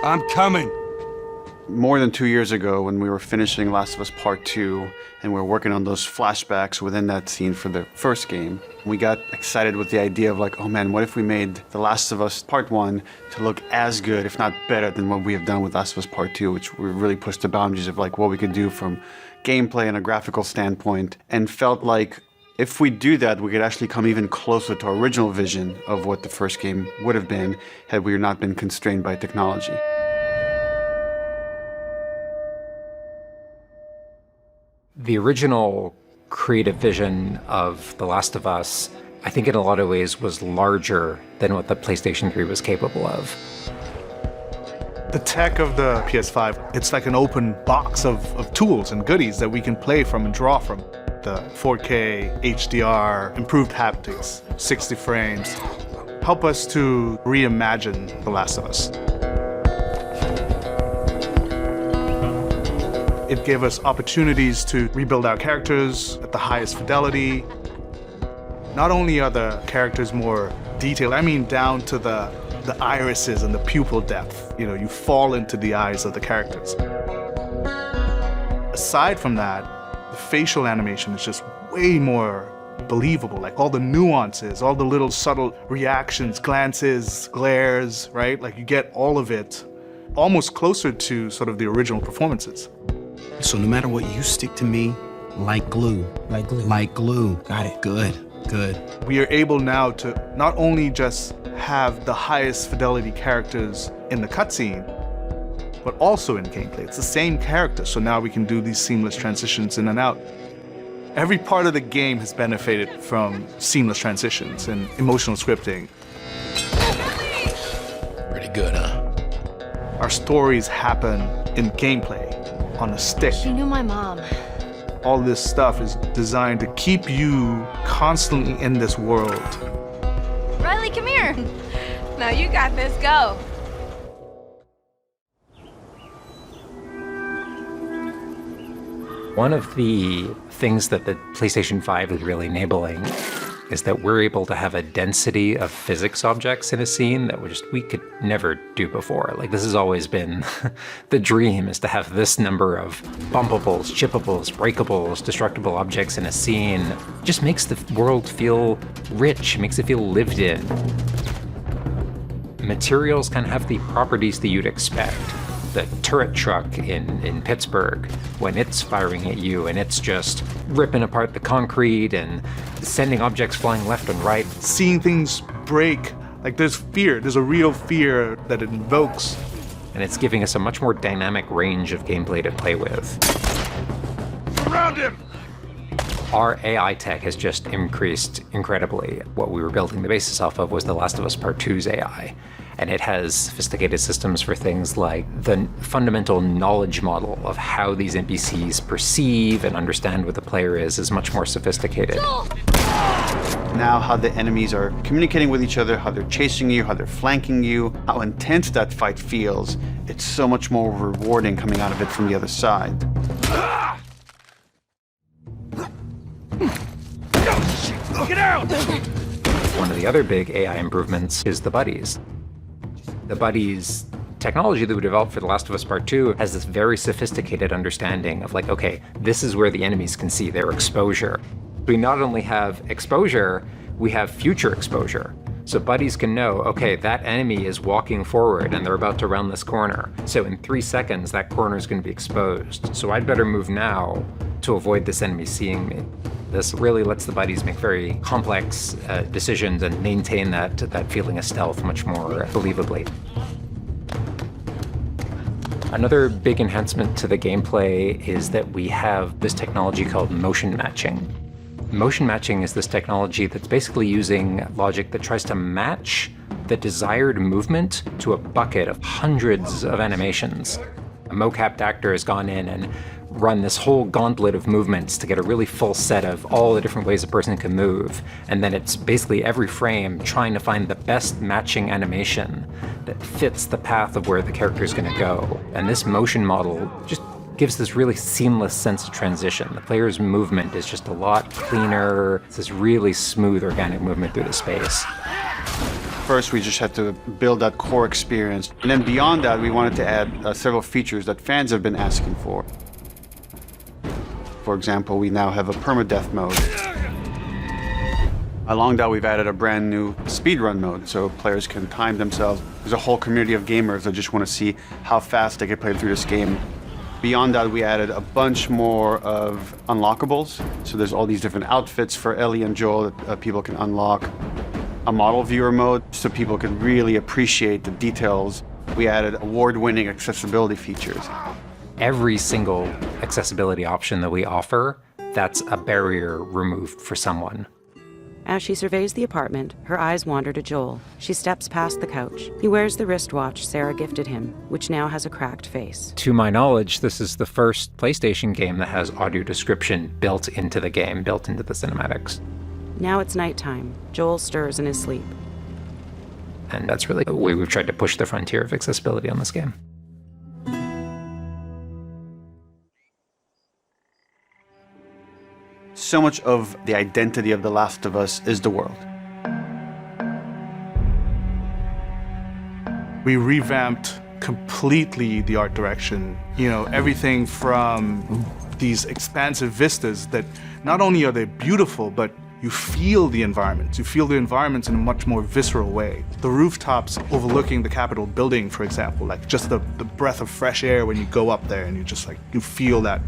I'm coming. More than 2 years ago, when we were finishing Last of Us Part 2, and we were working on those flashbacks within that scene for the first game, we got excited with the idea of like, oh man, what if we made The Last of Us Part 1 to look as good, if not better, than what we have done with Last of Us Part 2, which we really pushed the boundaries of like what we could do from gameplay and a graphical standpoint, and felt like if we do that, we could actually come even closer to our original vision of what the first game would have been had we not been constrained by technology. The original creative vision of The Last of Us, I think in a lot of ways was larger than what the PlayStation 3 was capable of. The tech of the PS5, it's like an open box of tools and goodies that we can play from and draw from. The 4K, HDR, improved haptics, 60 frames, help us to reimagine The Last of Us. It gave us opportunities to rebuild our characters at the highest fidelity. Not only are the characters more detailed, I mean down to the irises and the pupil depth. You know, you fall into the eyes of the characters. Aside from that, the facial animation is just way more believable. Like all the nuances, all the little subtle reactions, glances, glares, right? Like you get all of it almost closer to sort of the original performances. So no matter what, you stick to me like glue. Like glue. Like glue. Got it. Good, good. We are able now to not only just have the highest fidelity characters in the cutscene, but also in gameplay. It's the same character, so now we can do these seamless transitions in and out. Every part of the game has benefited from seamless transitions and emotional scripting. Pretty good, huh? Our stories happen in gameplay, on a stick. She knew my mom. All this stuff is designed to keep you constantly in this world. Riley, come here. Now you got this, go. One of the things that the PlayStation 5 is really enabling is that we're able to have a density of physics objects in a scene that we could never do before. Like, this has always been the dream, is to have this number of bumpables, chippables, breakables, destructible objects in a scene. It just makes the world feel rich, makes it feel lived in. Materials can have the properties that you'd expect. The turret truck in Pittsburgh, when it's firing at you and it's just ripping apart the concrete and sending objects flying left and right. Seeing things break, like there's fear, there's a real fear that it invokes. And it's giving us a much more dynamic range of gameplay to play with. Surround him! Our AI tech has just increased incredibly. What we were building the basis off of was The Last of Us Part 2's AI. And it has sophisticated systems for things like the fundamental knowledge model of how these NPCs perceive and understand what the player is much more sophisticated. Now how the enemies are communicating with each other, how they're chasing you, how they're flanking you, how intense that fight feels, it's so much more rewarding coming out of it from the other side. Get out! One of the other big AI improvements is the buddies. The buddies technology that we developed for The Last of Us Part 2 has this very sophisticated understanding of like, okay, this is where the enemies can see their exposure. We not only have exposure, we have future exposure. So buddies can know, okay, that enemy is walking forward and they're about to round this corner. So in 3 seconds, that corner is going to be exposed. So I'd better move now to avoid this enemy seeing me. This really lets the buddies make very complex decisions and maintain that feeling of stealth much more believably. Another big enhancement to the gameplay is that we have this technology called motion matching. Motion matching is this technology that's basically using logic that tries to match the desired movement to a bucket of hundreds of animations. A mocapped actor has gone in and run this whole gauntlet of movements to get a really full set of all the different ways a person can move. And then it's basically every frame trying to find the best matching animation that fits the path of where the character is going to go. And this motion model just gives this really seamless sense of transition. The player's movement is just a lot cleaner. It's this really smooth, organic movement through the space. First, we just had to build that core experience. And then beyond that, we wanted to add several features that fans have been asking for. For example, we now have a permadeath mode. Along that, we've added a brand new speedrun mode, so players can time themselves. There's a whole community of gamers that just want to see how fast they can play through this game. Beyond that, we added a bunch more of unlockables. So there's all these different outfits for Ellie and Joel that people can unlock. A model viewer mode, so people can really appreciate the details. We added award-winning accessibility features. Every single accessibility option that we offer, that's a barrier removed for someone. As she surveys the apartment, her eyes wander to Joel. She steps past the couch. He wears the wristwatch Sarah gifted him, which now has a cracked face. To my knowledge, this is the first PlayStation game that has audio description built into the game, built into the cinematics. Now it's nighttime. Joel stirs in his sleep. And that's really the way we've tried to push the frontier of accessibility on this game. So much of the identity of The Last of Us is the world. We revamped completely the art direction. You know, everything from these expansive vistas that not only are they beautiful, but you feel the environments. You feel the environments in a much more visceral way. The rooftops overlooking the Capitol building, for example, like just the breath of fresh air when you go up there and you feel that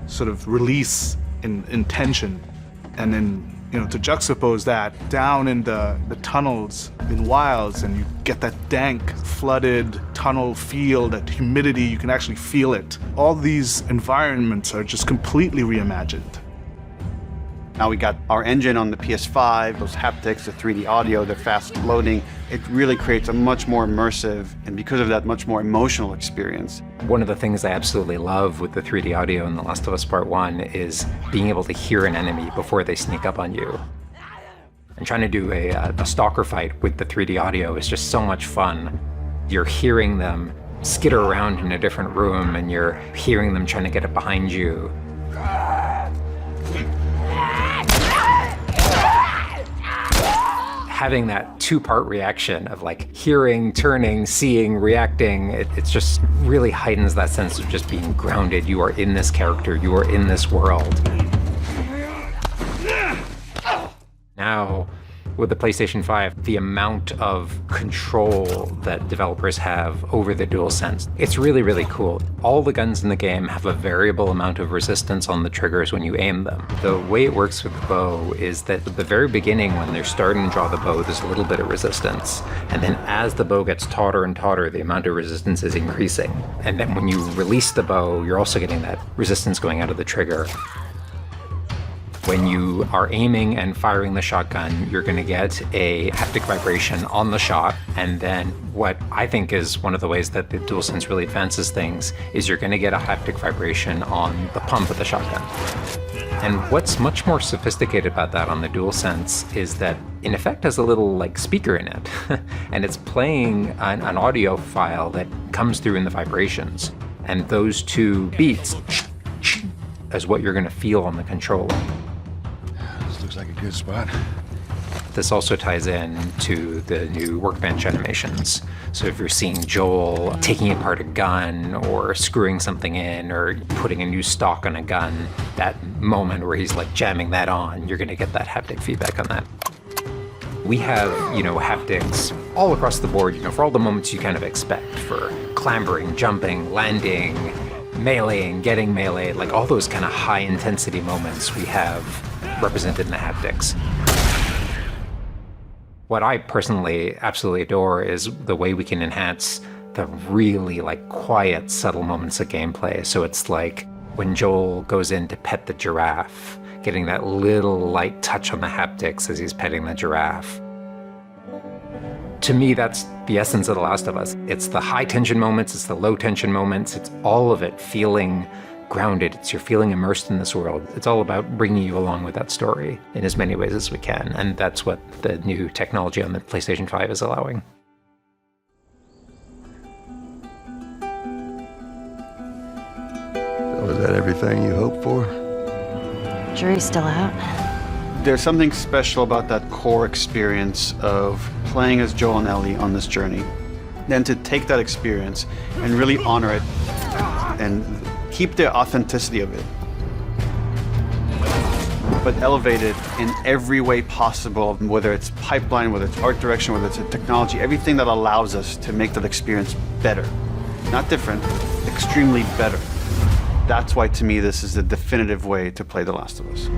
sort of release in tension. And then, you know, to juxtapose that down in the tunnels in Wilds, and you get that dank, flooded tunnel feel, that humidity, you can actually feel it. All these environments are just completely reimagined. Now we got our engine on the PS5, those haptics, the 3D audio, the fast loading. It really creates a much more immersive, and because of that, much more emotional experience. One of the things I absolutely love with the 3D audio in The Last of Us Part 1 is being able to hear an enemy before they sneak up on you. And trying to do a stalker fight with the 3D audio is just so much fun. You're hearing them skitter around in a different room, and you're hearing them trying to get it behind you. Having that two-part reaction of like hearing, turning, seeing, reacting, it just really heightens that sense of just being grounded. You are in this character, you are in this world. Now, with the PlayStation 5, the amount of control that developers have over the DualSense, it's really, really cool. All the guns in the game have a variable amount of resistance on the triggers when you aim them. The way it works with the bow is that at the very beginning, when they're starting to draw the bow, there's a little bit of resistance. And then as the bow gets tauter and tauter, the amount of resistance is increasing. And then when you release the bow, you're also getting that resistance going out of the trigger. When you are aiming and firing the shotgun, you're going to get a haptic vibration on the shot. And then what I think is one of the ways that the DualSense really advances things is you're going to get a haptic vibration on the pump of the shotgun. And what's much more sophisticated about that on the DualSense is that in effect has a little like speaker in it. And it's playing an audio file that comes through in the vibrations. And those two beats is what you're going to feel on the controller. Looks like a good spot. This also ties in to the new workbench animations. So if you're seeing Joel taking apart a gun or screwing something in or putting a new stock on a gun, that moment where he's like jamming that on, you're going to get that haptic feedback on that. We have, haptics all across the board, for all the moments you kind of expect, for clambering, jumping, landing, meleeing, getting meleeed, like all those kind of high intensity moments we have represented in the haptics. What I personally absolutely adore is the way we can enhance the really quiet, subtle moments of gameplay. So it's like when Joel goes in to pet the giraffe, getting that little light touch on the haptics as he's petting the giraffe. To me, that's the essence of The Last of Us. It's the high tension moments, it's the low tension moments, it's all of it feeling grounded. You're feeling immersed in this world. It's all about bringing you along with that story in as many ways as we can. And that's what the new technology on the PlayStation 5 is allowing. So is that everything you hoped for? Jury's still out. There's something special about that core experience of playing as Joel and Ellie on this journey. Then to take that experience and really honor it and keep the authenticity of it, but elevate it in every way possible, whether it's pipeline, whether it's art direction, whether it's technology, everything that allows us to make that experience better. Not different, extremely better. That's why, to me, this is the definitive way to play The Last of Us.